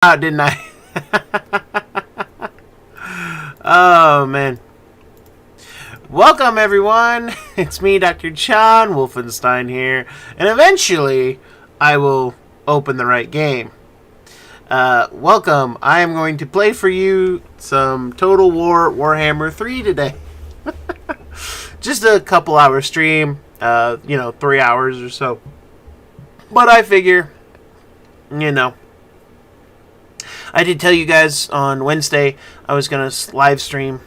Out, didn't I? Oh, man. Welcome, everyone. It's me, Dr.JWolfenstein here. And eventually, I will open the right game. Welcome. I am going to play for you some Total War Warhammer 3 today. Just a couple hour stream. 3 hours or so. But I figure, I did tell you guys on Wednesday I was going to live stream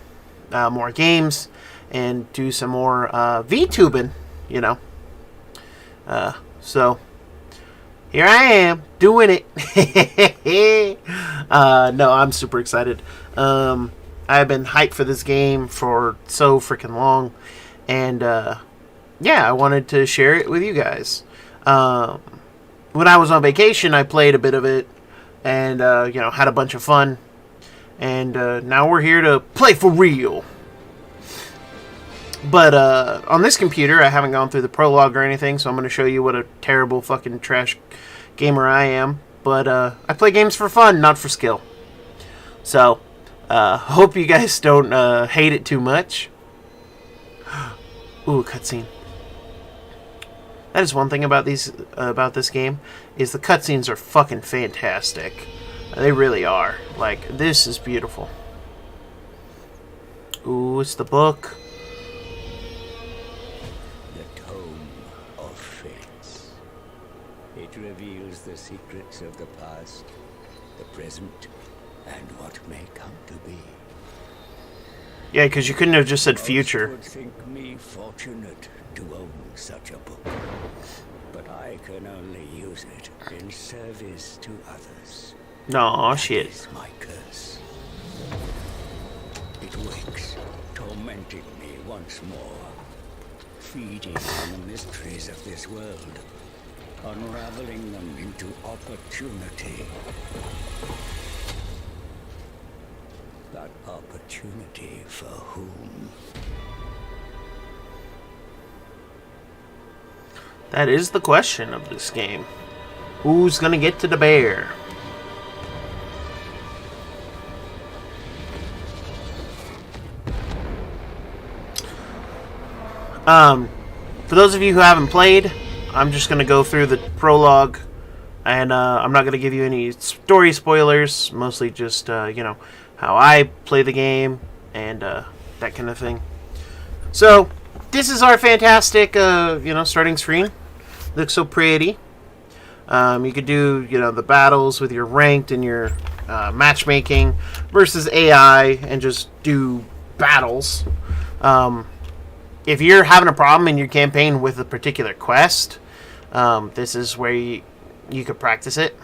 more games and do some more VTubing, So, here I am, doing it. No, I'm super excited. I've been hyped for this game for so freaking long. And, I wanted to share it with you guys. When I was on vacation, I played a bit of it. And, had a bunch of fun. And now we're here to play for real. But on this computer, I haven't gone through the prologue or anything, so I'm going to show you what a terrible fucking trash gamer I am. But I play games for fun, not for skill. So, hope you guys don't hate it too much. Ooh, cutscene. That is one thing about this game, is the cutscenes are fucking fantastic. They really are. Like, this is beautiful. Ooh, it's the book. The Tome of Fates. It reveals the secrets of the past, the present, and what may come to be. Yeah, because you couldn't have just said future. Most would think me fortunate to own such a book, but I can only use it in service to others. No, shit. That is my curse. It wakes, tormenting me once more, feeding on the mysteries of this world, unraveling them into opportunity. But opportunity for whom? That is the question of this game. Who's gonna get to the bear? For those of you who haven't played, I'm just gonna go through the prologue, and I'm not gonna give you any story spoilers. Mostly just how I play the game and that kind of thing. So this is our fantastic starting screen. Looks so pretty. You could do the battles with your ranked and your matchmaking versus AI and just do battles. If you're having a problem in your campaign with a particular quest, this is where you could practice it.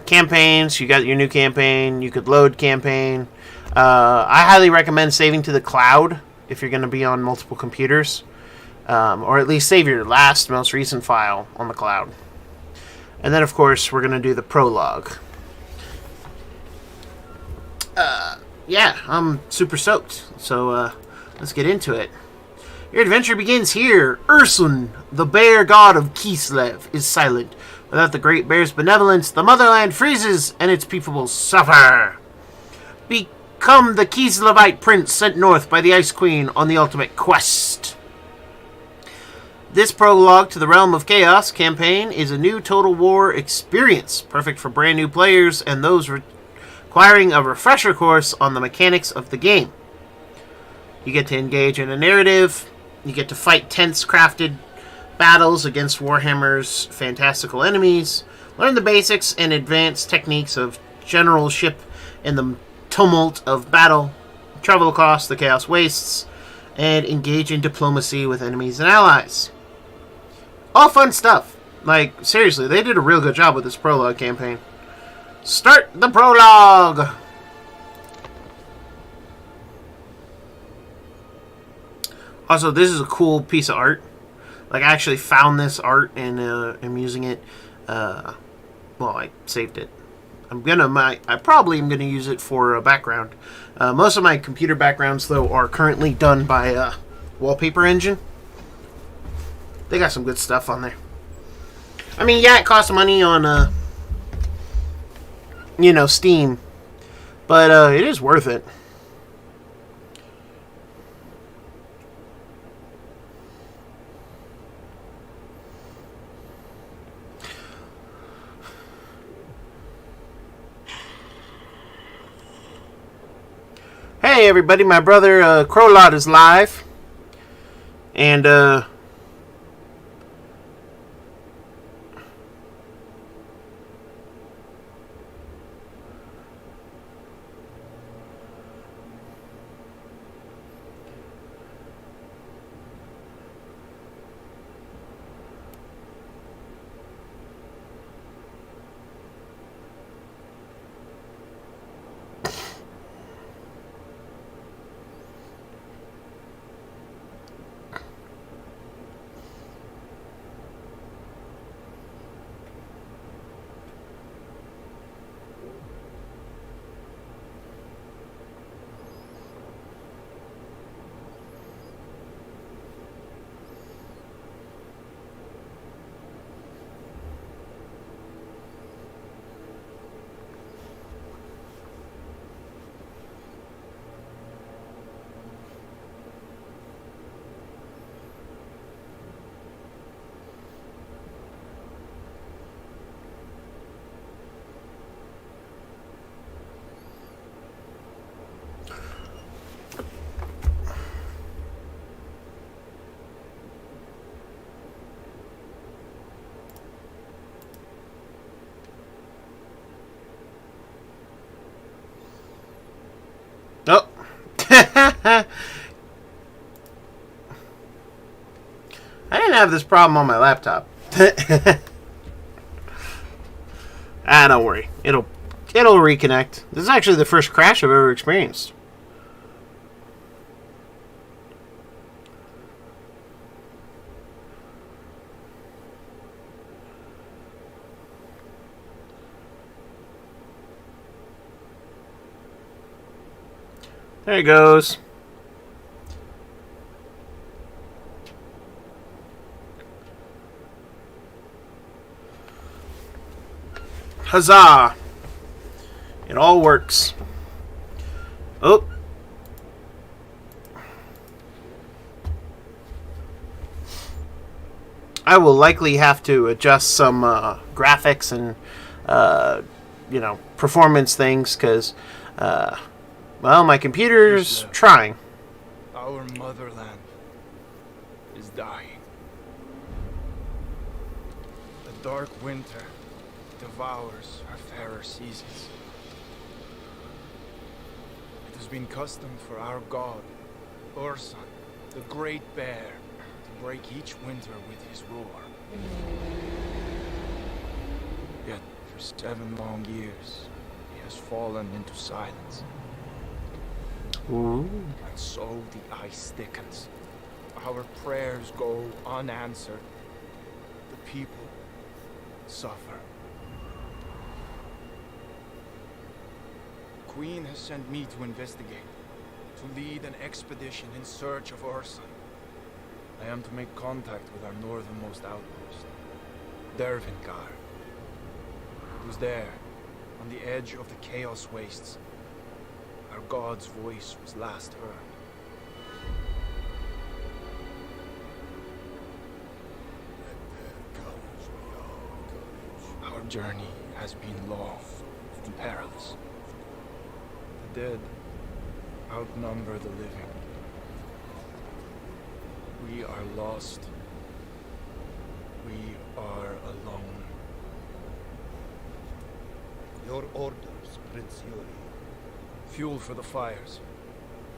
Campaigns, you got your new campaign. You could load campaign. I highly recommend saving to the cloud if you're going to be on multiple computers. Or at least save your most recent file on the cloud. And then, of course, we're going to do the prologue. I'm super stoked. So, let's get into it. Your adventure begins here. Ursun, the bear god of Kislev, is silent. Without the great bear's benevolence, the motherland freezes and its people will suffer. Become the Kislevite prince sent north by the Ice Queen on the ultimate quest. This prologue to the Realm of Chaos campaign is a new Total War experience, perfect for brand new players and those requiring a refresher course on the mechanics of the game. You get to engage in a narrative, you get to fight tense crafted battles against Warhammer's fantastical enemies, learn the basics and advanced techniques of generalship in the tumult of battle, travel across the Chaos Wastes, and engage in diplomacy with enemies and allies. All fun stuff. Like, seriously, they did a real good job with this prologue campaign. Start the prologue! Also, this is a cool piece of art. Like, I actually found this art and am using it. I saved it. I probably am gonna use it for a background. Most of my computer backgrounds, though, are currently done by Wallpaper Engine. They got some good stuff on there. I mean, yeah, it costs money on you know, Steam. But it is worth it. Hey everybody, my brother Crowlot is live. And oh. I didn't have this problem on my laptop. Don't worry. It'll reconnect. This is actually the first crash I've ever experienced. There he goes. Huzzah! It all works. Oh. I will likely have to adjust some graphics and, you know, performance things because, well, my computer's trying. Our motherland is dying. The dark winter devours our fairer seasons. It has been custom for our god, Ursun, the Great Bear, to break each winter with his roar. Yet, for 7 long years, he has fallen into silence. Ooh. And so the ice thickens. Our prayers go unanswered. The people suffer. The Queen has sent me to investigate, to lead an expedition in search of Ursun. I am to make contact with our northernmost outpost, Dervingar. It was there, on the edge of the Chaos Wastes, our god's voice was last heard. Our journey has been long and perilous. The dead outnumber the living. We are lost. We are alone. Your orders, Prince Yuri. Fuel for the fires.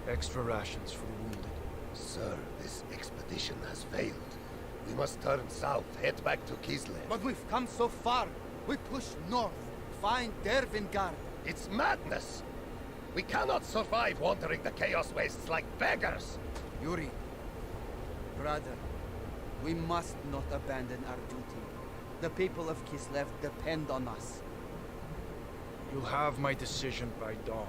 Extra rations for the wounded. Sir, this expedition has failed. We must turn south, head back to Kislev. But we've come so far. We push north, find Dervingar. It's madness! We cannot survive wandering the Chaos Wastes like beggars! Yuri, brother, we must not abandon our duty. The people of Kislev depend on us. You'll have my decision by dawn.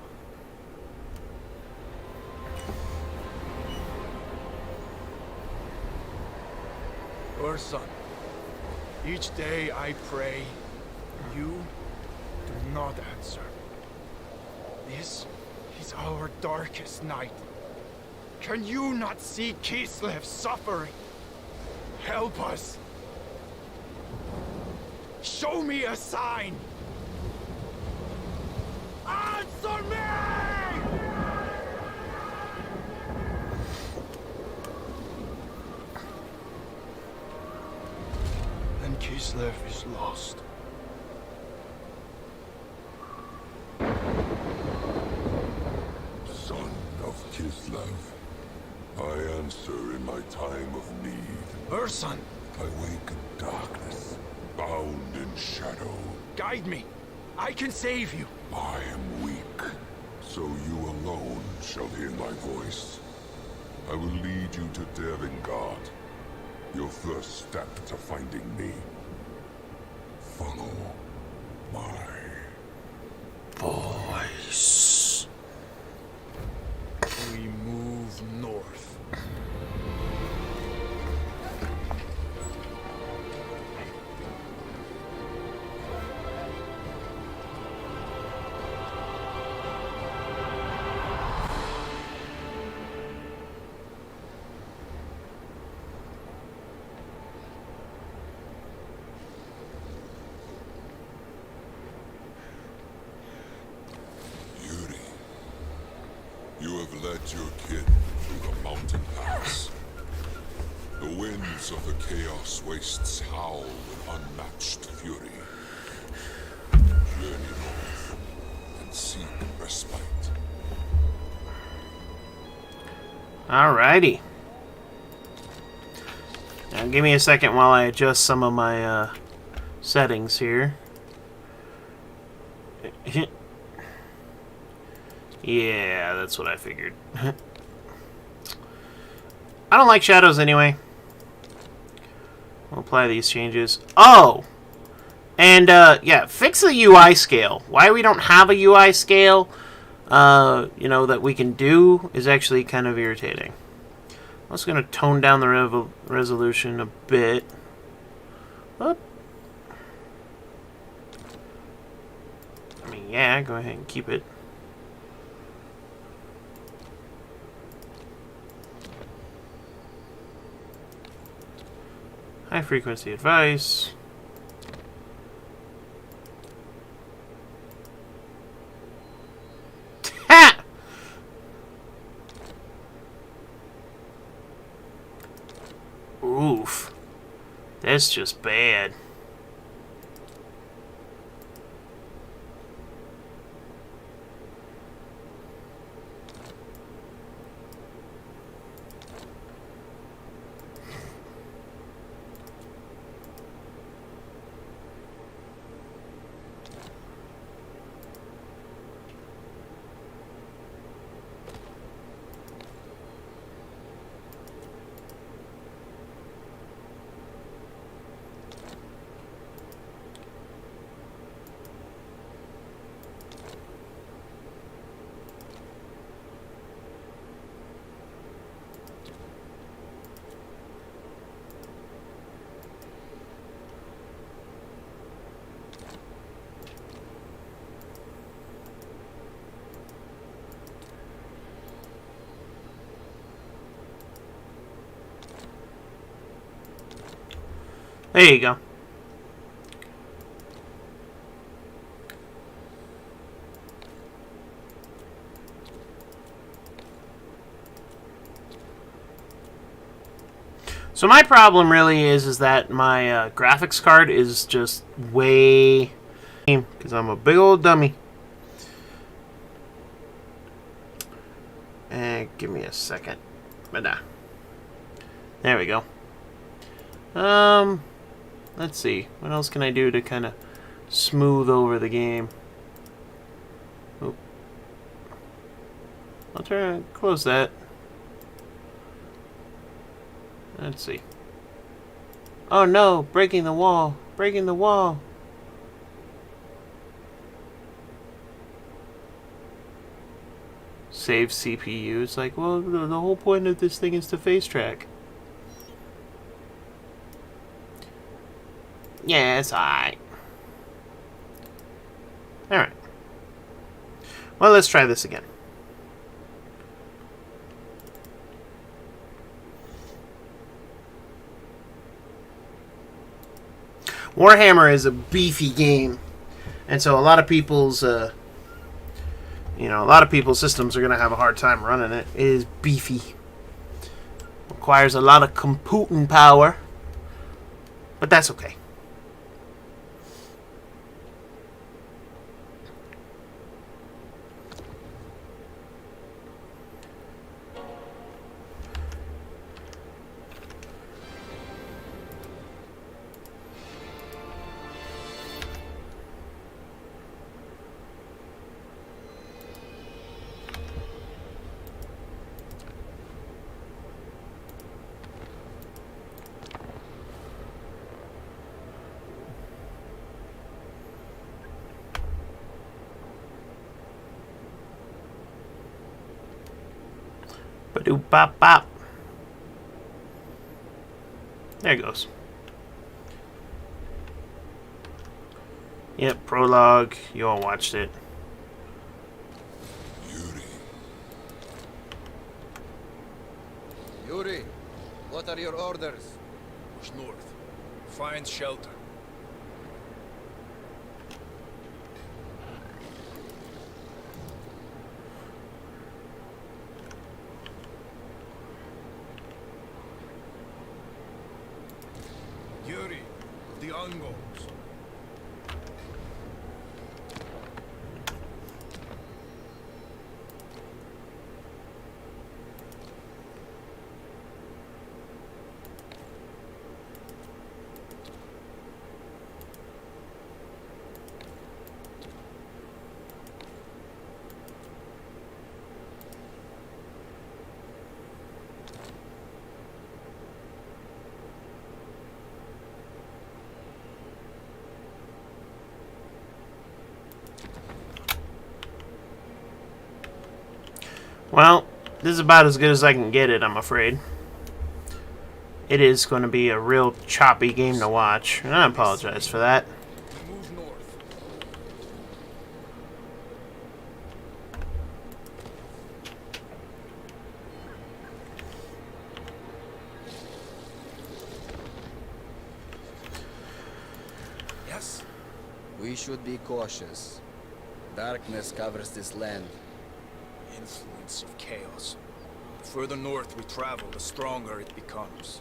Ursun, each day I pray, you do not answer. This is our darkest night. Can you not see Kislev suffering? Help us. Show me a sign. Answer me! Then Kislev is lost. Son of Kislev, I answer in my time of need. Urson, I wake in darkness, bound in shadow. guide me. I can save you. I am weak, so you alone shall hear my voice. I will lead you to Dervingard. Your first step to finding me. Follow my voice. We move north. You have led your kid through the mountain pass. The winds of the Chaos Wastes howl with unmatched fury. Journey north and seek respite. Alrighty. Now give me a second while I adjust some of my settings here. Yeah, that's what I figured. I don't like shadows anyway. We'll apply these changes. Oh! And, yeah, fix the UI scale. Why we don't have a UI scale, you know, that we can do is actually kind of irritating. I'm just going to tone down the resolution a bit. Whoop. I mean, yeah, go ahead and keep it. High frequency advice. Ha! Oof. That's just bad. There you go. So my problem really is that my graphics card is just way... because I'm a big old dummy. And give me a second. But nah. There we go. Let's see. What else can I do to kind of smooth over the game? Oop. I'll try to close that. Let's see. Oh no! Breaking the wall! Breaking the wall! Save CPU. It's like, well, the whole point of this thing is to face track. Yeah, it's alright. Alright. Well, let's try this again. Warhammer is a beefy game, and so a lot of people's, a lot of people's systems are going to have a hard time running it. It is beefy. Requires a lot of computing power, but that's okay. Ba-doop bop bop. There it goes. Yep, prologue. You all watched it. Yuri, what are your orders? Push north. Find shelter. Yuri, the Angos. Well, this is about as good as I can get it, I'm afraid. It is going to be a real choppy game to watch, and I apologize for that. Move north. Yes? We should be cautious. Darkness covers this land. Influence of chaos. The further north we travel, the stronger it becomes.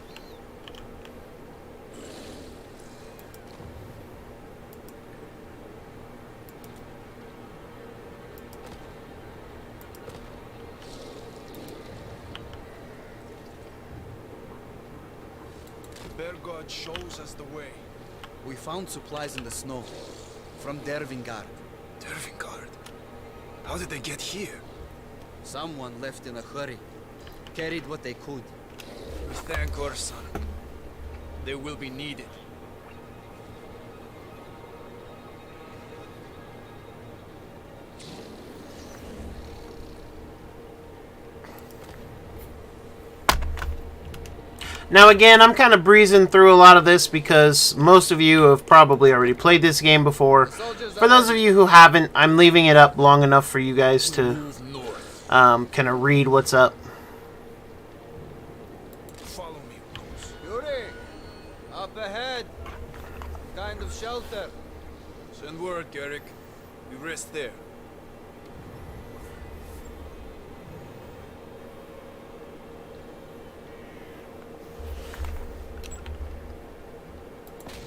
The bear god shows us the way. We found supplies in the snow. From Dervingard. Dervingard? How did they get here? Someone left in a hurry. Carried what they could. We thank our son. They will be needed. Now again, I'm kind of breezing through a lot of this because most of you have probably already played this game before. For those of you who haven't, I'm leaving it up long enough for you guys to kind of read what's up. Follow me, Ghost. Yuri! Up ahead! Kind of shelter. Send word, Garrick. We rest there.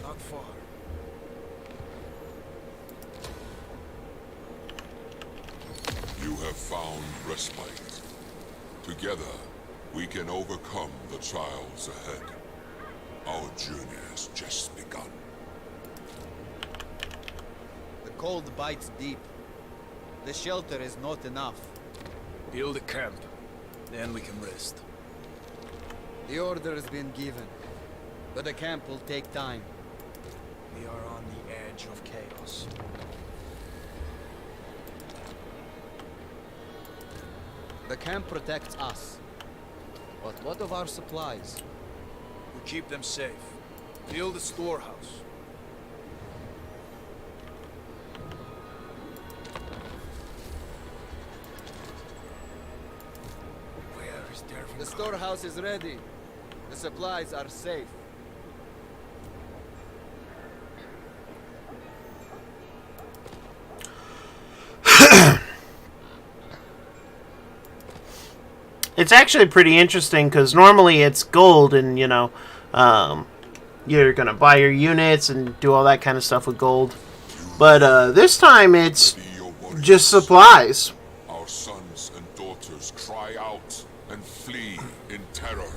Not far. You have found respite. Together, we can overcome the trials ahead. Our journey has just begun. The cold bites deep. The shelter is not enough. Build a camp. Then we can rest. The order has been given. But the camp will take time. We are on the edge of chaos. The camp protects us. But what of our supplies? We keep them safe. Build a storehouse. The storehouse is ready. The supplies are safe. It's actually pretty interesting because normally it's gold and, you know, you're going to buy your units and do all that kind of stuff with gold. But this time it's just supplies. Our sons and daughters cry out and flee in terror.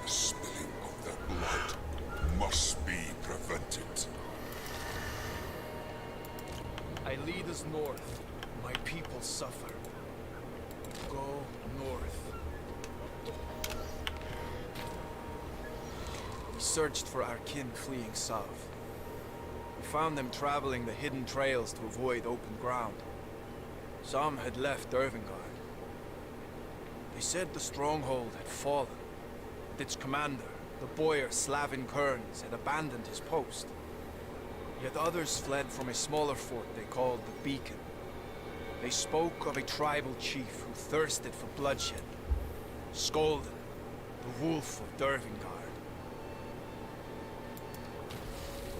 The spilling of their blood must be prevented. I lead us north. My people suffer. Go north. We searched for our kin fleeing south. We found them traveling the hidden trails to avoid open ground. Some had left Dervingard. They said the stronghold had fallen, and its commander, the boyar Slavin Kearns, had abandoned his post. Yet others fled from a smaller fort they called the Beacon. They spoke of a tribal chief who thirsted for bloodshed. Skolden, the wolf of Dervingard.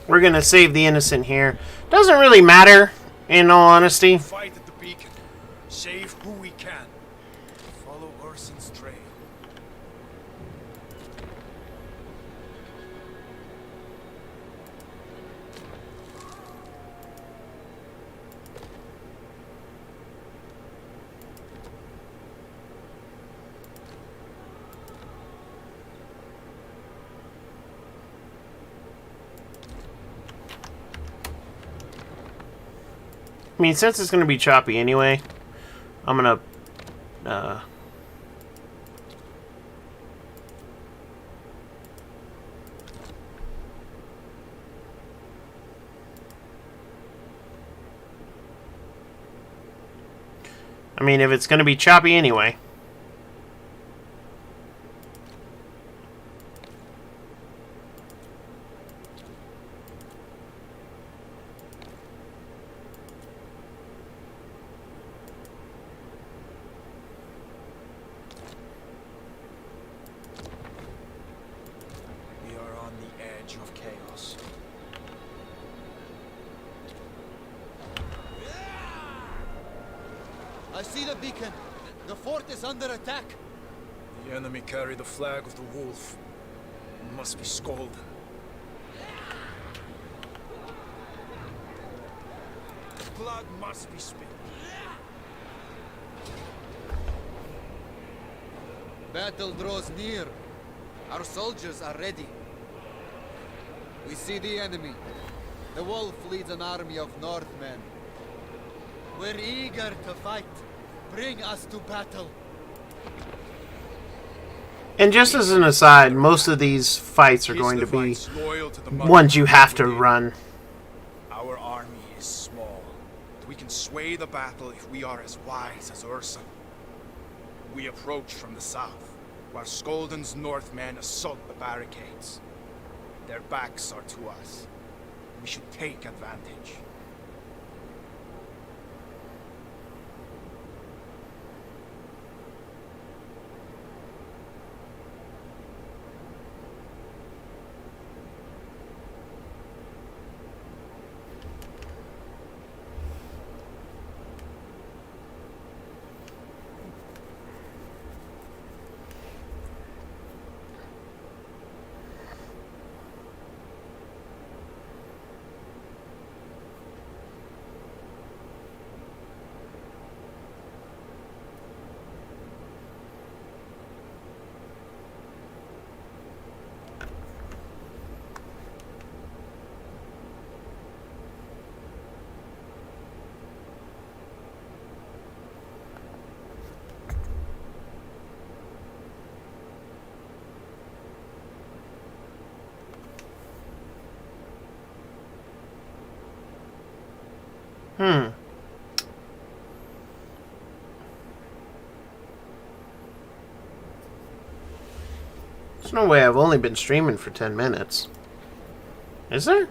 We're going to save the innocent here. Doesn't really matter, in all honesty. Fight at the Beacon. Save who we can. Follow Urson's trail. I mean, since it's going to be choppy anyway, I'm going to... I mean, if it's going to be choppy anyway. We are on the edge of chaos. I see the beacon. The fort is under attack. The enemy carry the flag of the wolf. It must be Skolden. Blood must be spilled. Battle draws near. Our soldiers are ready. We see the enemy. The wolf leads an army of Northmen. We're eager to fight. Bring us to battle. And just as an aside, most of these fights are going to be ones you have to run. Our army is small. We can sway the battle if we are as wise as Urson. We approach from the south, while Skolden's Northmen assault the barricades. Their backs are to us. We should take advantage. There's no way I've only been streaming for 10 minutes. Is there?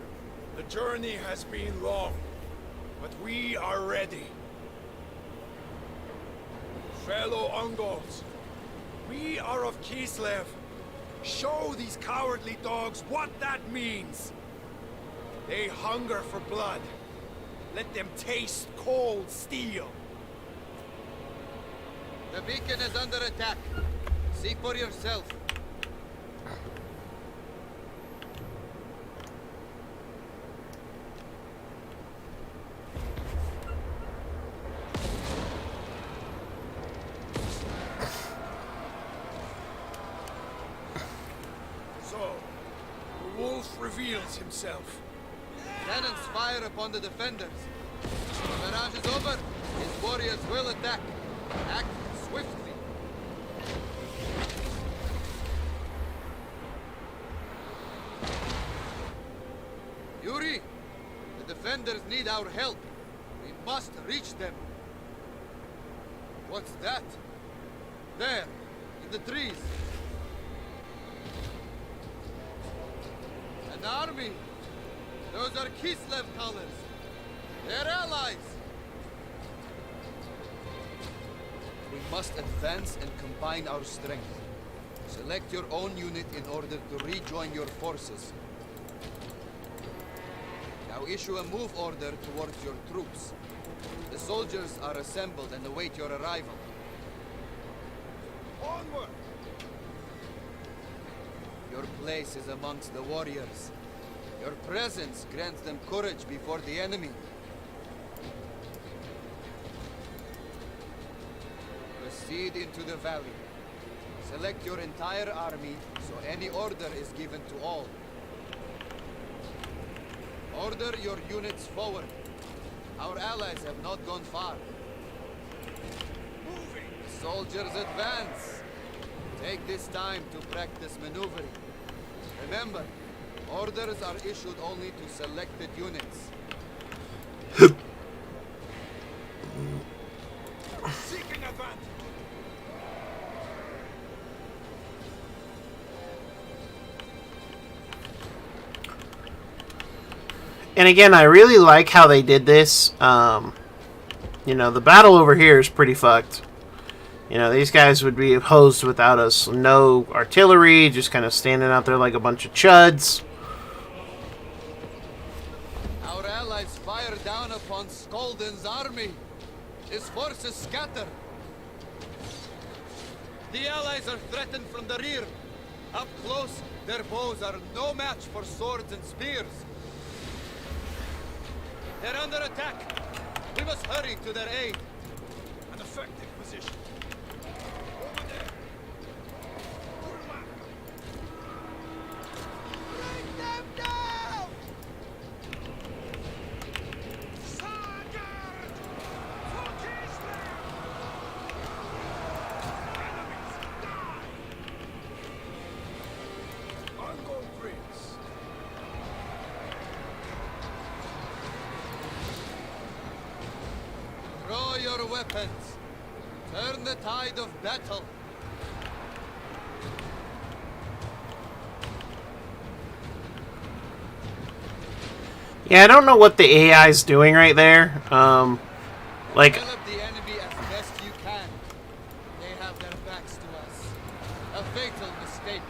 The journey has been long, but we are ready. Fellow Ungals, We are of Kislev. Show these cowardly dogs what that means. They hunger for blood. Let them taste cold steel. The beacon is under attack. See for yourself. So, the wolf reveals himself. Cannons fire upon the defenders. The barrage is over. His warriors will attack. Act swiftly. Yuri, the defenders need our help. We must reach them. What's that? There, in the trees. An army. Those are Kislev colors. They're allies. We must advance and combine our strength. Select your own unit in order to rejoin your forces. Now issue a move order towards your troops. The soldiers are assembled and await your arrival. Onward! Your place is amongst the warriors. Your presence grants them courage before the enemy. Proceed into the valley. Select your entire army, so any order is given to all. Order your units forward. Our allies have not gone far. Moving! Soldiers advance! Take this time to practice maneuvering. Remember, orders are issued only to selected units. Seeking advantage! And again, I really like how they did this. You know, the battle over here is pretty fucked. You know, these guys would be opposed without us. No artillery, just kind of standing out there like a bunch of chuds. Our allies fire down upon Skolden's army. His forces scatter. The allies are threatened from the rear. Up close, their bows are no match for swords and spears. They're under attack. We must hurry to their aid. An effective position. Over there. Bring them down! Sagar! For Kislev! Enemies, die! Ongo Prince. Throw your weapons. Turn the tide of battle. Yeah, I don't know what the AI is doing right there. Like, Develop the enemy as best you can. They have their backs to us. A fatal mistake.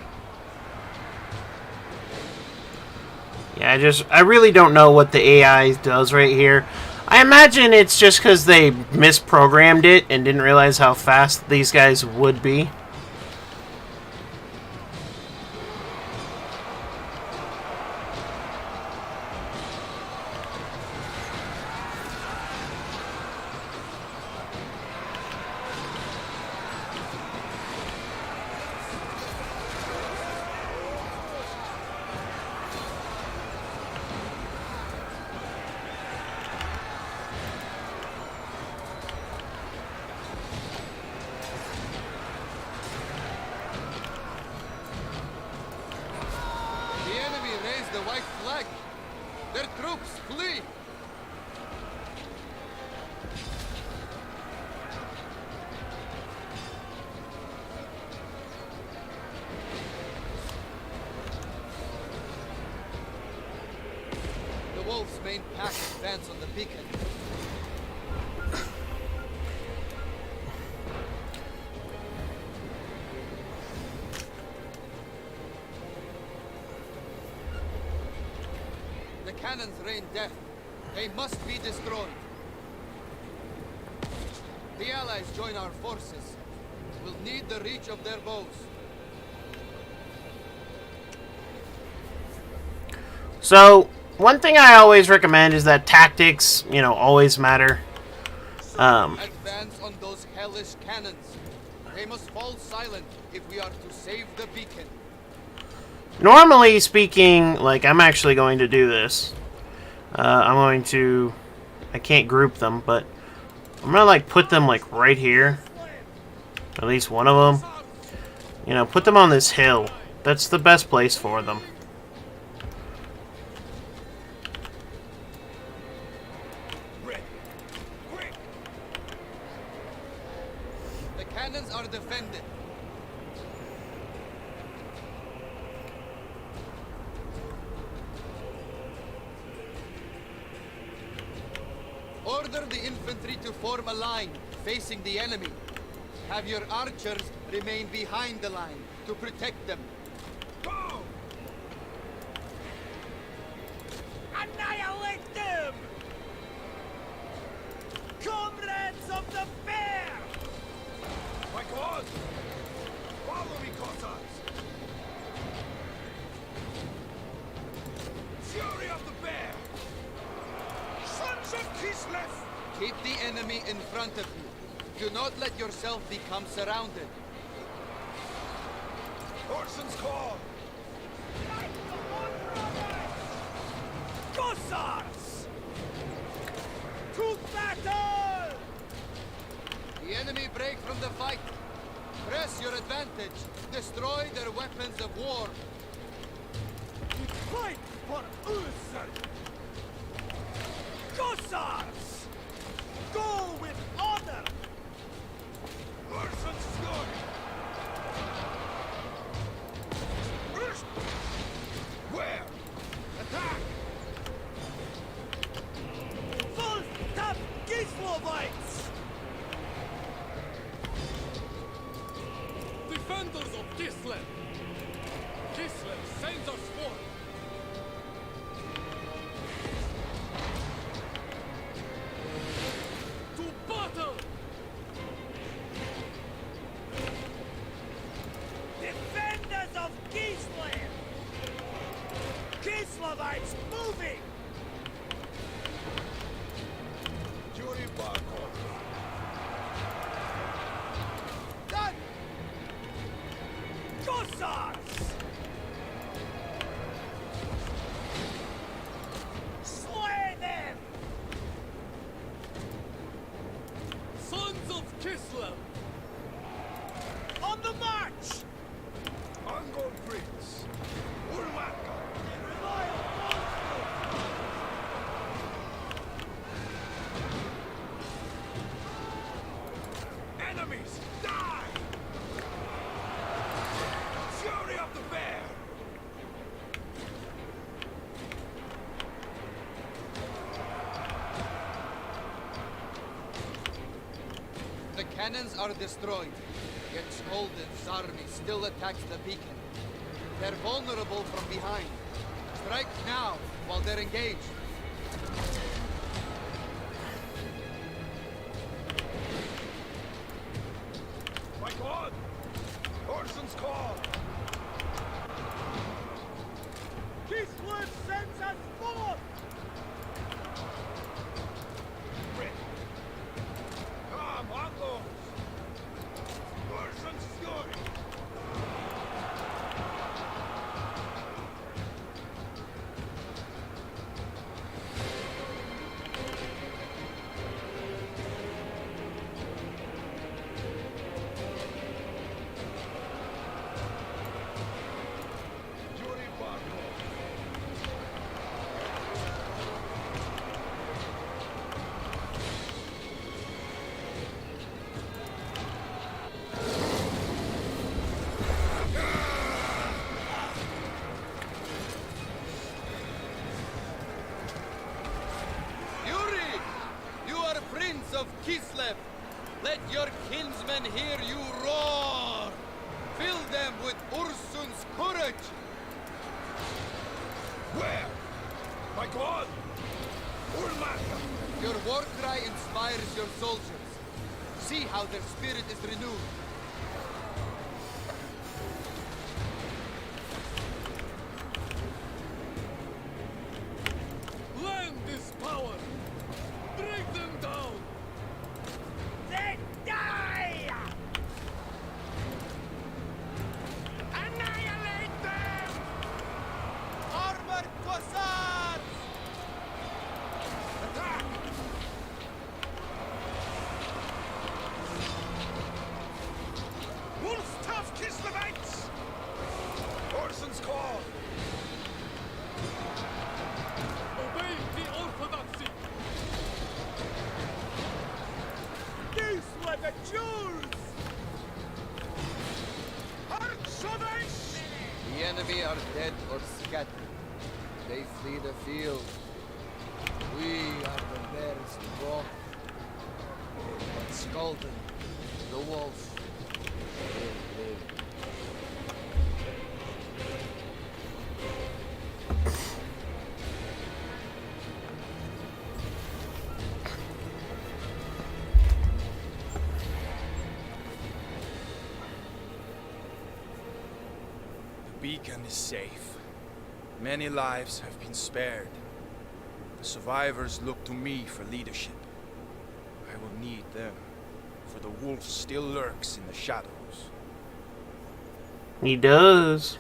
yeah, I really don't know what the AI does right here. I imagine it's just because they misprogrammed it and didn't realize how fast these guys would be. The enemy raised the white flag. Their troops flee. The wolves' main pack advance on the beacon. cannons rain death. They must be destroyed. The Allies join our forces. We'll need the reach of their bows. So, one thing I always recommend is that tactics, you know, always matter. Advance on those hellish cannons. They must fall silent if we are to save the beacon. Normally speaking, like, I'm actually going to do this. I'm going to... I can't group them, but I'm gonna, like, put them, like, right here. At least one of them. You know, put them on this hill. That's the best place for them. The cannons are defended. Order the infantry to form a line facing the enemy. Have your archers remain behind the line to protect them. Go! Annihilate them! Comrades of the Bear! My God! Follow me, Cossacks! Fury of the Bear! Sons of Kislev! Keep the enemy in front of you. Do not let yourself become surrounded. Orson's call! Cossacks! To battle! The enemy break from the fight. Press your advantage. Destroy their weapons of war. We fight for Ursul! Cossacks! Go with honor! Orson's fury! Where? Attack! Full tap Kislovites! Defenders of Kislev! Kislev sends us forth! To battle! Defenders of Kislev! Kislovites moving! Yuri Barkov! Done! Cossacks! Slay them! Sons of Kislev! On the march! Mongol Prince! Urmaka! Enemies, die! Fury of the Bear! The cannons are destroyed, yet Smolden's army still attacks the beacon. They're vulnerable from behind. Strike now, while they're engaged. My God! Orson's call! Kislev sends us forth! Ah, Mongols! Orson's fury! Yuri Barkov! Yuri! You are Prince of Kislev! Let your kinsmen hear you roar! Fill them with Ursun's courage! Where? My God! Warhammer! Your war cry inspires your soldiers. See how their spirit is renewed. Land is power! Bring them down! They die! Annihilate them! Armored Cossacks! Attack! Wolf tough Kislevites! Orson's call! Obey the orthodoxy! These were the Jews! Archivist! The enemy are dead or scattered. They flee the field. We are the bears brought. But Skulden, the wolf, will live. The beacon is safe. Many lives have been spared. The survivors look to me for leadership. I will need them, for the wolf still lurks in the shadows. He does.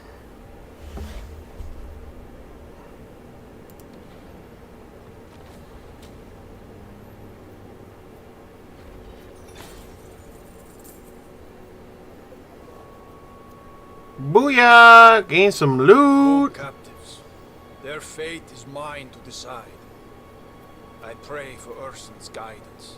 Booyah! Gain some All loot. captives. Their fate is mine to decide. I pray for Urson's guidance.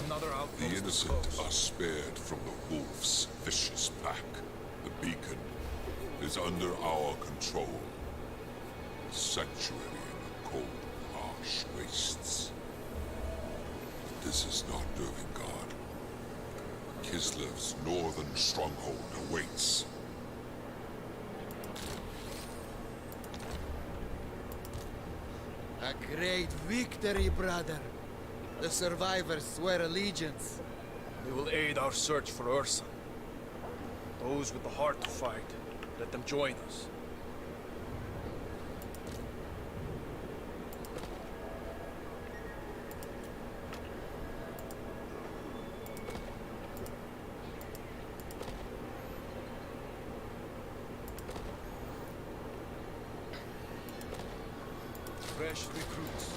Another The outpost is innocent close. are spared from the wolf's vicious pack. The beacon is under our control. A sanctuary in the cold, harsh wastes. This is not Dervingard. Kislev's northern stronghold awaits. A great victory, brother. The survivors swear allegiance. They will aid our search for Urson. Those with the heart to fight, let them join us. Fresh recruits.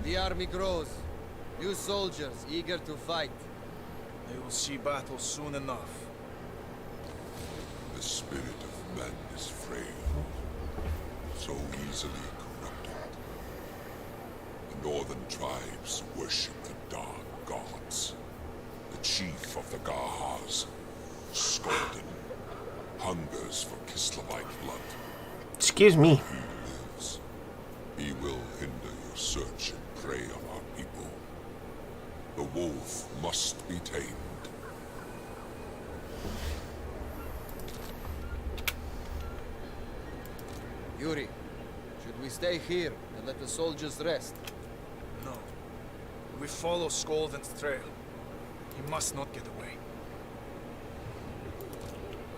The army grows. New soldiers eager to fight. They will see battle soon enough. The spirit of man is frail, so easily corrupted. The northern tribes worship the dark gods. The chief of the Gahars, Skulden, hungers for Kislevite blood. Excuse me. He lives. He will hinder your search and prey on our people. The wolf must be tamed. Yuri, should we stay here and let the soldiers rest? No. We follow Skolden's trail. He must not get away.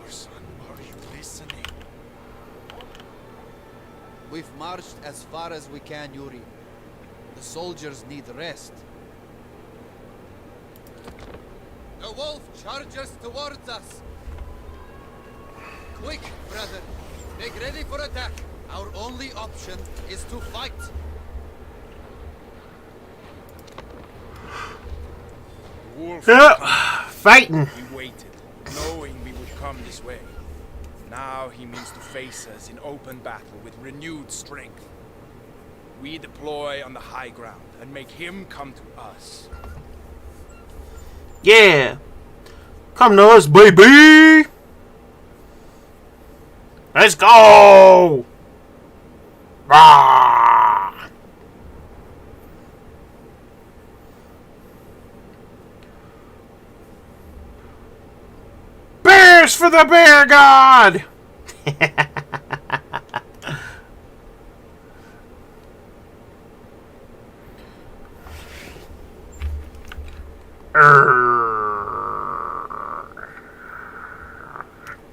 Our son, are you listening? We've marched as far as we can, Yuri. The soldiers need rest. The wolf charges towards us. Quick, brother. Make ready for attack. Our only option is to fight. Wolf. Yeah, fighting. We waited, knowing we would come this way. Now he means to face us in open battle with renewed strength. We deploy on the high ground and make him come to us. Yeah. Come to us, baby. Let's go. Rah! Bears for the bear god!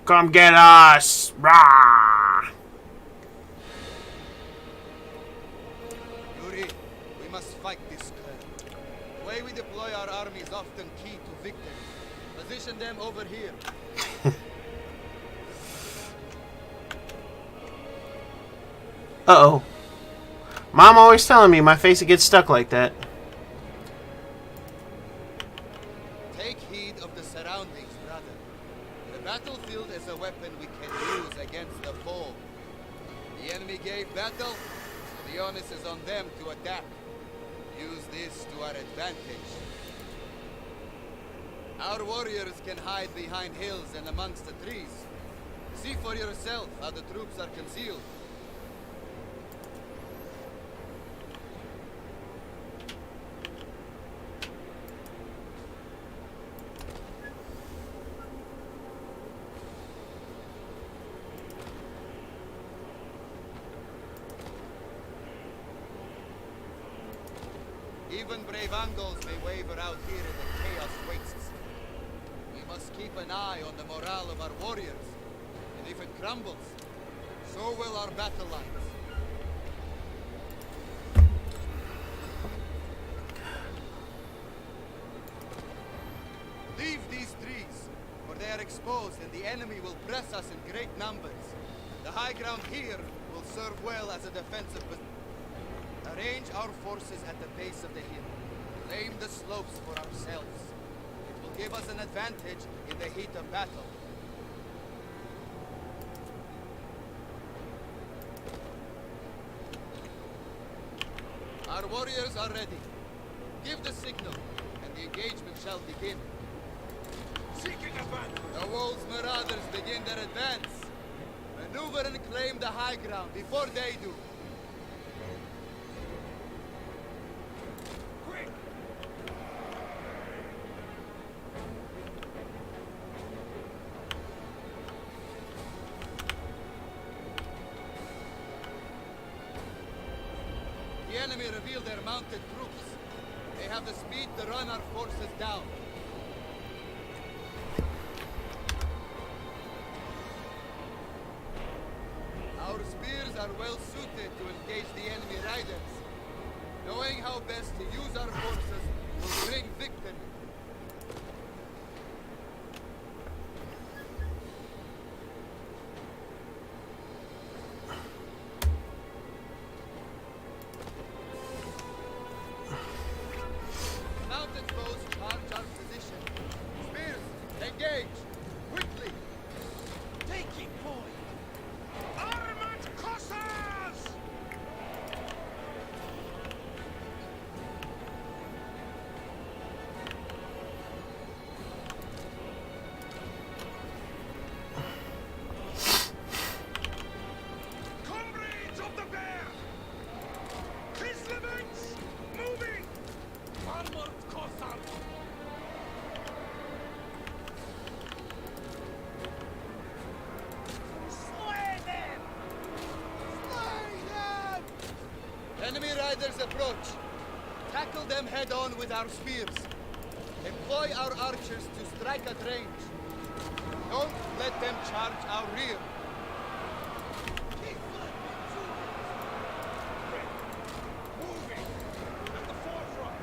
Come get us! Rah! Yuri, we must fight this clan. The way we deploy our army is often key to victory. Position them over here. Uh-oh. Mom always telling me my face gets stuck like that. Take heed of the surroundings, brother. The battlefield is a weapon we can use against the foe. The enemy gave battle, so the onus is on them to attack. Use this to our advantage. Our warriors can hide behind hills and amongst the trees. See for yourself how the troops are concealed. Even brave Angles may waver out here in the chaos wastes. We must keep an eye on the morale of our warriors. And if it crumbles, so will our battle lines. Leave these trees, for they are exposed and the enemy will press us in great numbers. The high ground here will serve well as a defensive position. Arrange our forces at the base of the hill. Claim the slopes for ourselves. It will give us an advantage in the heat of battle. Our warriors are ready. Give the signal, and the engagement shall begin. Seeking a battle. The wolves' marauders begin their advance. Maneuver and claim the high ground before they do. Quick! The enemy reveal their mounted troops. They have the speed to run our forces down. Our spears are well suited to engage the enemy riders. Knowing how best to use our forces will bring victory. Mounted foes charge our position. Spears, engage! Quickly! Taking point! Armored Cossars! Comrades of the bear! Kislevets! Moving! Armored Cossars! Slay them! Slay them! Enemy riders approach. Tackle them head on with our spears. Employ our archers to strike at range. Don't let them charge our rear. Moving! At the forefront!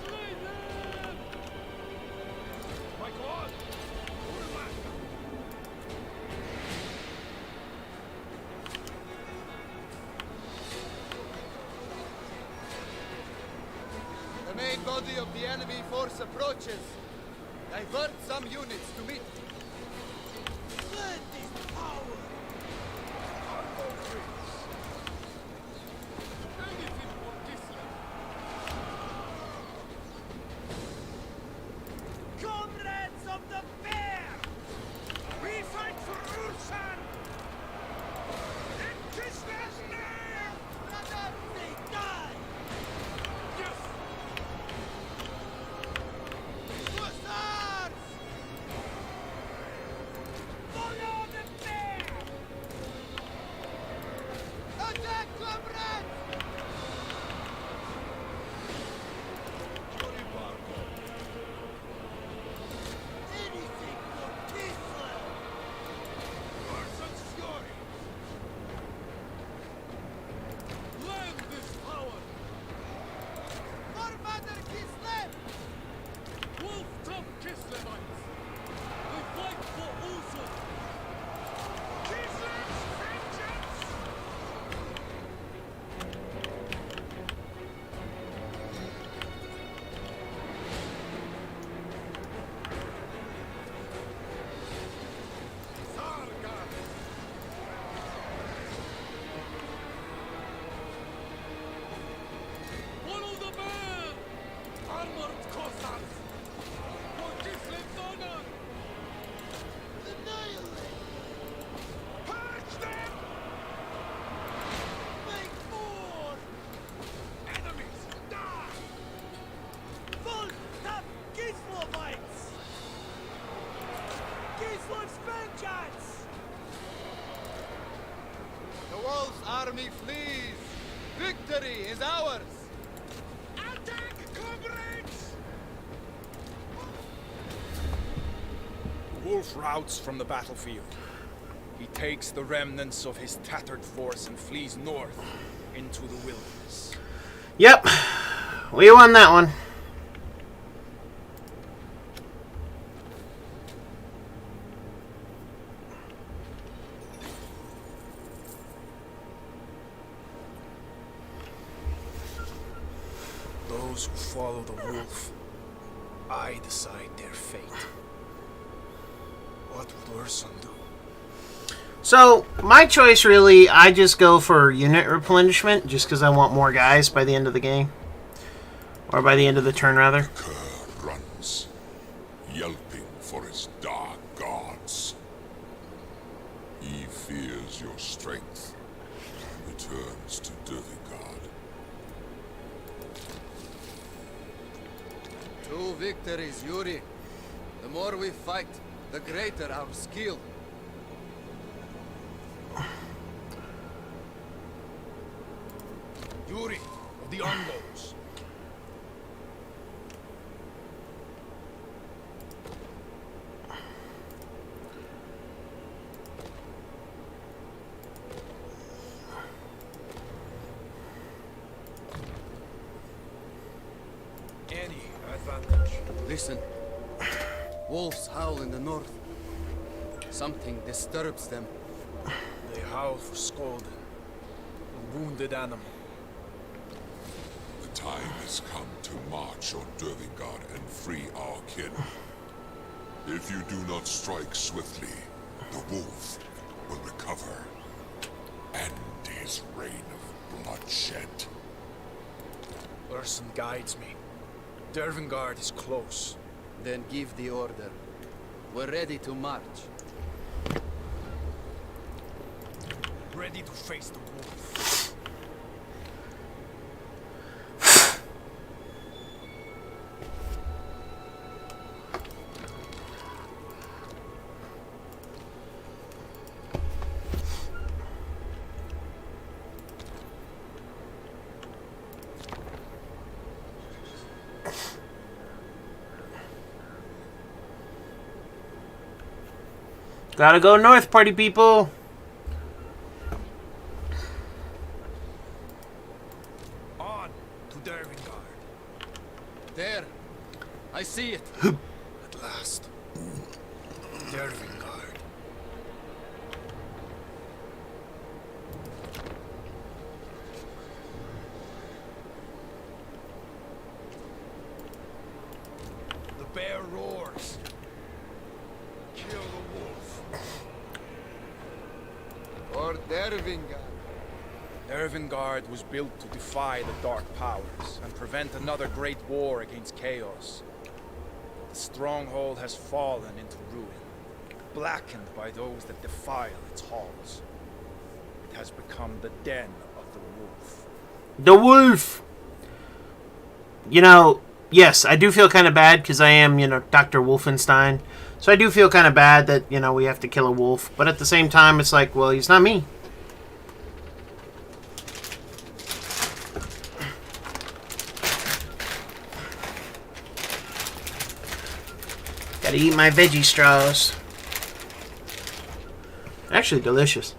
Slay them! My God! Master! The main body of the enemy force approaches. Divert some units to meet. Let this power! Argo tricks! Anything for Kislev! Comrades of the bear! We army flees. Victory is ours. Attack, comrades! Wolf routs from the battlefield. He takes the remnants of his tattered force and flees north into the wilderness. Yep. We won that one. Those who follow the wolf, I decide their fate. What would Ursun do? So, my choice really, I just go for unit replenishment, just because I want more guys by the end of the game. Or by the end of the turn, rather. Cur runs, yelping for his dark gods. He fears your strength, returns to Dervingard. 2 victories, Yuri. The more we fight, the greater our skill. Yuri of the Ungos. Any advantage. Listen. Wolves howl in the north. Something disturbs them. They howl for Skolden, a wounded animal. The time has come to march on Dervingard and free our kin. If you do not strike swiftly, the wolf will recover. End his reign of bloodshed. Ursun guides me. Dervingard is close. Then give the order. We're ready to march. Ready to face the wolf. Gotta go north, party people. On to Dervingard. There. I see it. At last. Dervingard. The bear roars. Kill the wolf. Or Dervingard. Dervingard was built to defy the Dark Powers and prevent another great war against Chaos. The stronghold has fallen into ruin, blackened by those that defile its halls. It has become the den of the wolf. The wolf! You know, yes, I do feel kind of bad because I am, Dr.JWolfenstein. So I do feel kind of bad that, we have to kill a wolf. But at the same time, it's like, well, he's not me. Gotta eat my veggie straws. Actually delicious.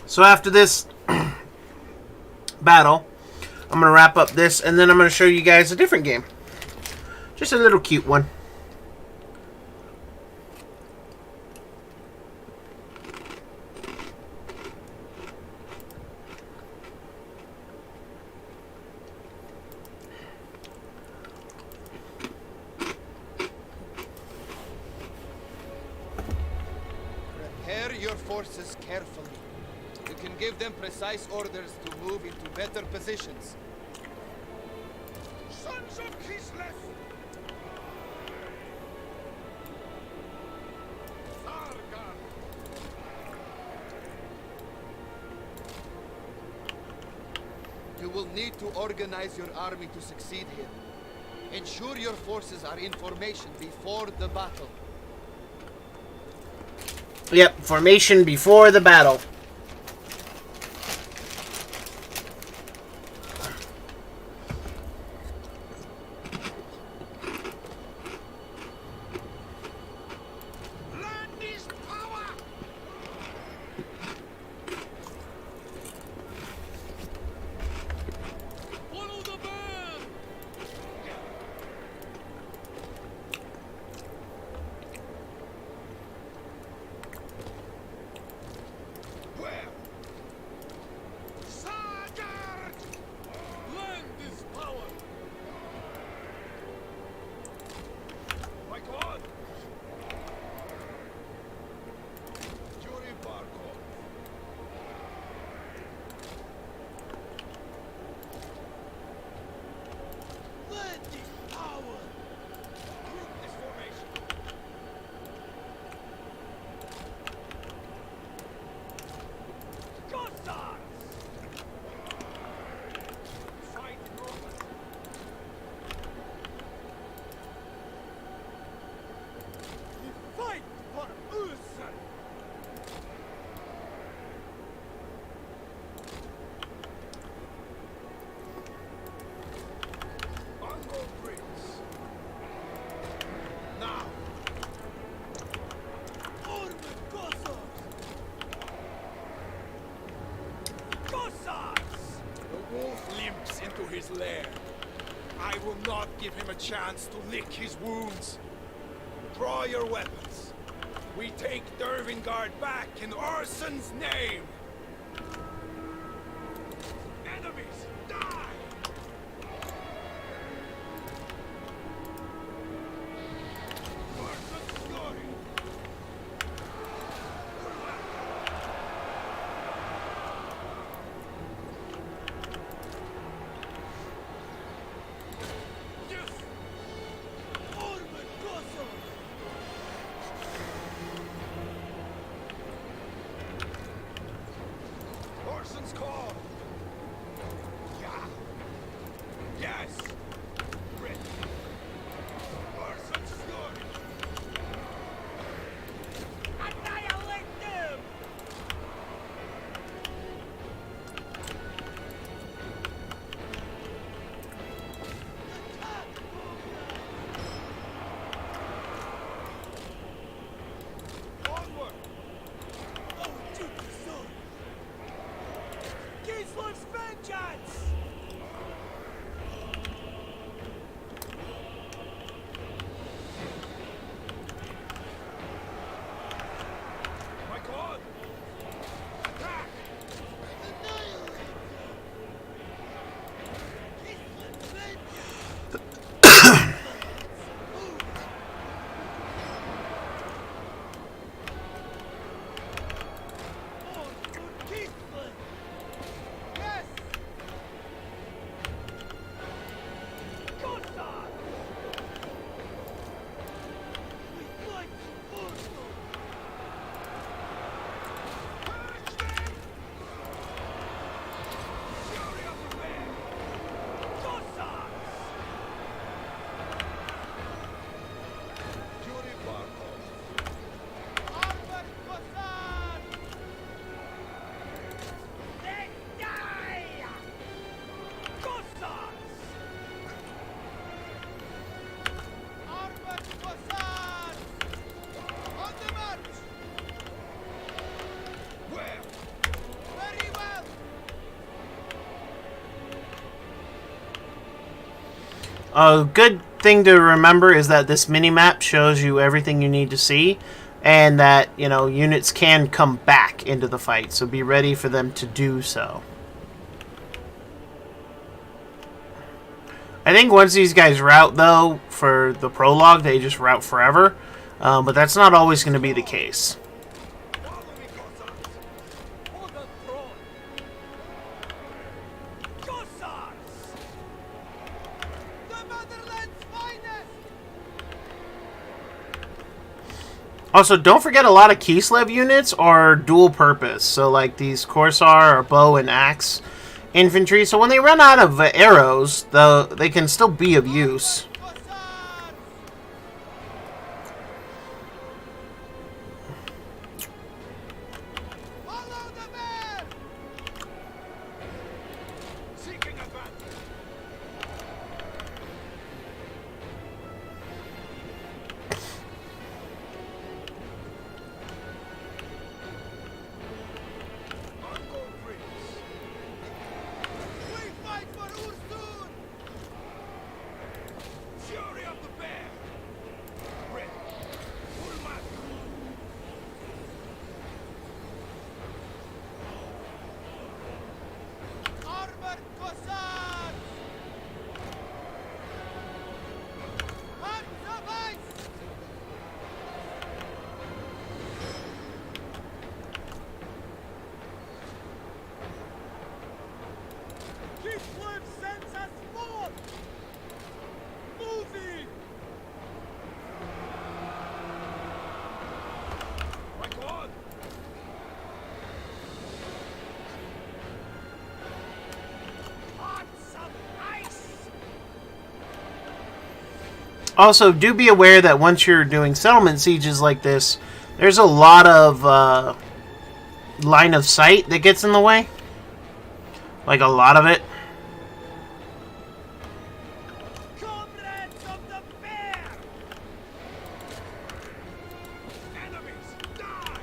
So after this battle, I'm going to wrap up this, and then I'm going to show you guys a different game. Just a little cute one. Prepare your forces carefully. The can give them precise orders to move into better positions. Sons of Kislev! Sargar! You will need to organize your army to succeed here. Ensure your forces are in formation before the battle. Yep, formation before the battle. Land is power! Follow the band! Where? Sargar! Land is power! My God! Yuri Barkov. Land is power! Group this formation. Cossacks! Fight north. Fight for Ursen! Mongol Prince. Now. Armed Cossacks! Cossacks! The wolf limps into his lair. I will not give him a chance to lick his wounds. Draw your weapons. We take Dervingard back in Ursen's name. Enemies, die! Ursen's glory! Yes! Armed Cossacks! Ursen's call! Yeah! Yes! Ready! Ursen's glory! Annihilate them! Onward! Oh, to the sun! Kislev's vengeance! My God! Attack! Yes! Fury of the bear! Yuri Barkov. Armored Cossacks! They die! Cossacks! Armored Cossacks! On the march! Where? Very well! A good thing to remember is that this mini-map shows you everything you need to see, and that, you know, units can come back into the fight, so be ready for them to do so. I think once these guys route, though, for the prologue, they just route forever, but that's not always going to be the case. Follow me, Cossacks! For the throne! Also, don't forget a lot of Kislev units are dual purpose. So, like these Corsair or bow and axe infantry. So when they run out of arrows, they can still be of use. Also, do be aware that once you're doing settlement sieges like this, there's a lot of line of sight that gets in the way. Like a lot of it. Comrades of the bear! Enemies, die!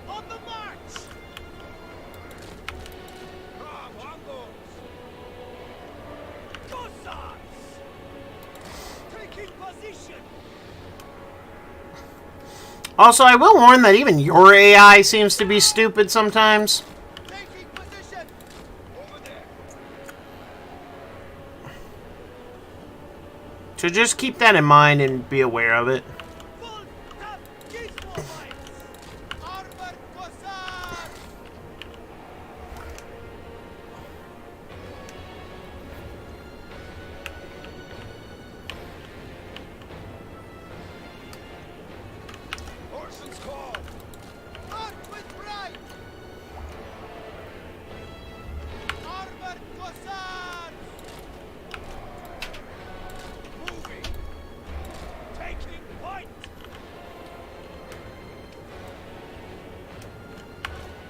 On the march! Cossacks! Taking position! Also, I will warn that even your AI seems to be stupid sometimes. Taking position! Over there! So just keep that in mind and be aware of it. Full tough Kislevites! Armored Cossacks! Orson's call! March with pride! Armored Cossacks! Moving! Taking point!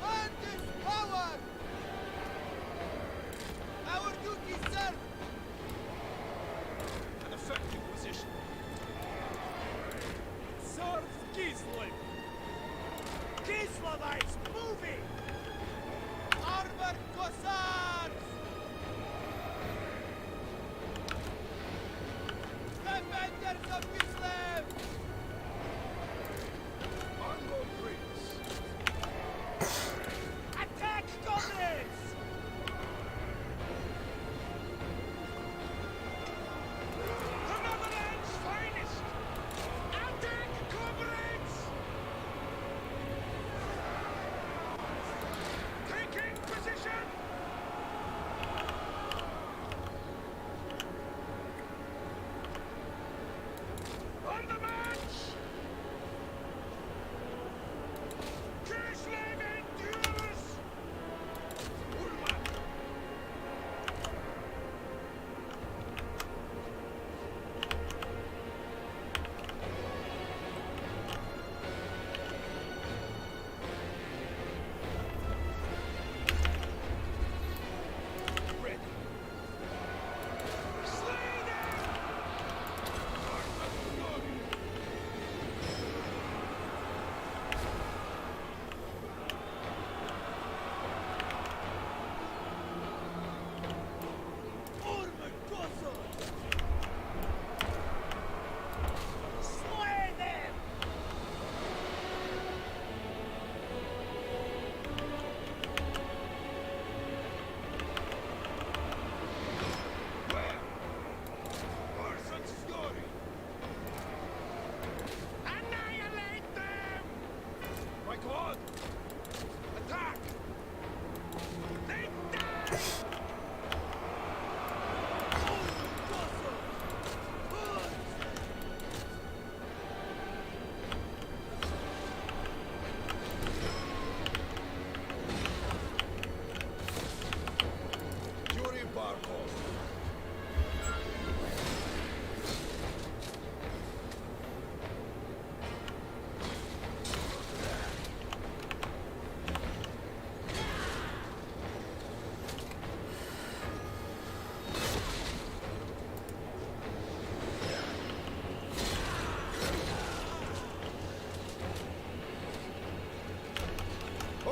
And this power! Our duty served! An effective position. Serve Kislev! Kislevites moving! Armored Cossacks! Defenders of Kislev! Mongol Prince! Attack, comrades! The Netherlands' finest! Attack, comrades! Taking position! On the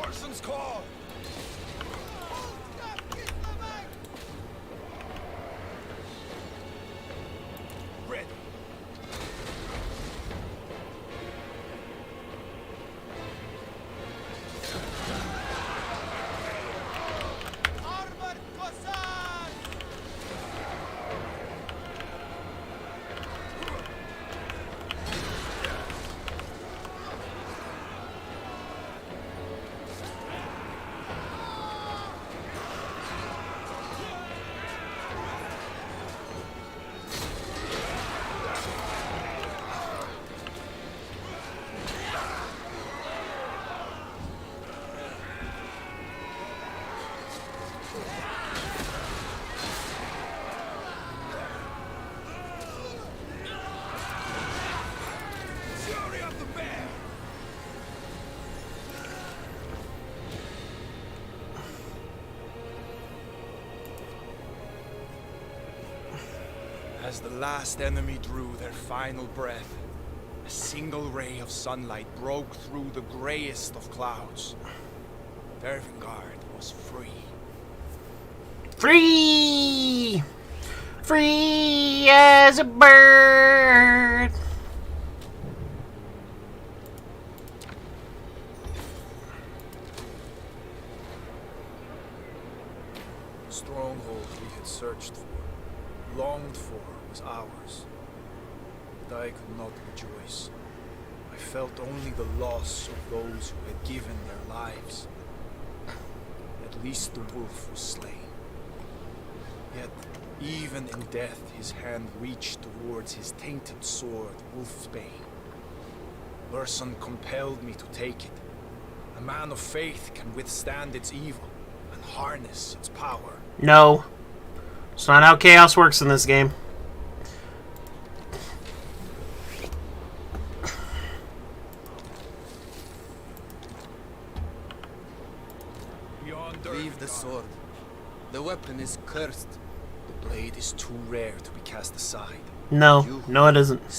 Urson's call! Ready. Armored Kossar! Fury of the bear! As the last enemy drew their final breath, a single ray of sunlight broke through the greyest of clouds. Dervingard was free. Free! Free as a bird! The stronghold we had searched for, longed for, was ours. But I could not rejoice. I felt only the loss of those who had given their lives. At least the wolf was slain. Yet, even in death, his hand reached towards his tainted sword, Wolfsbane. Urson compelled me to take it. A man of faith can withstand its evil and harness its power. No. It's not how chaos works in this game. Beyond Leave the Dervingard. sword. The weapon is cursed. The blade is too rare to be cast aside. No. No, it isn't.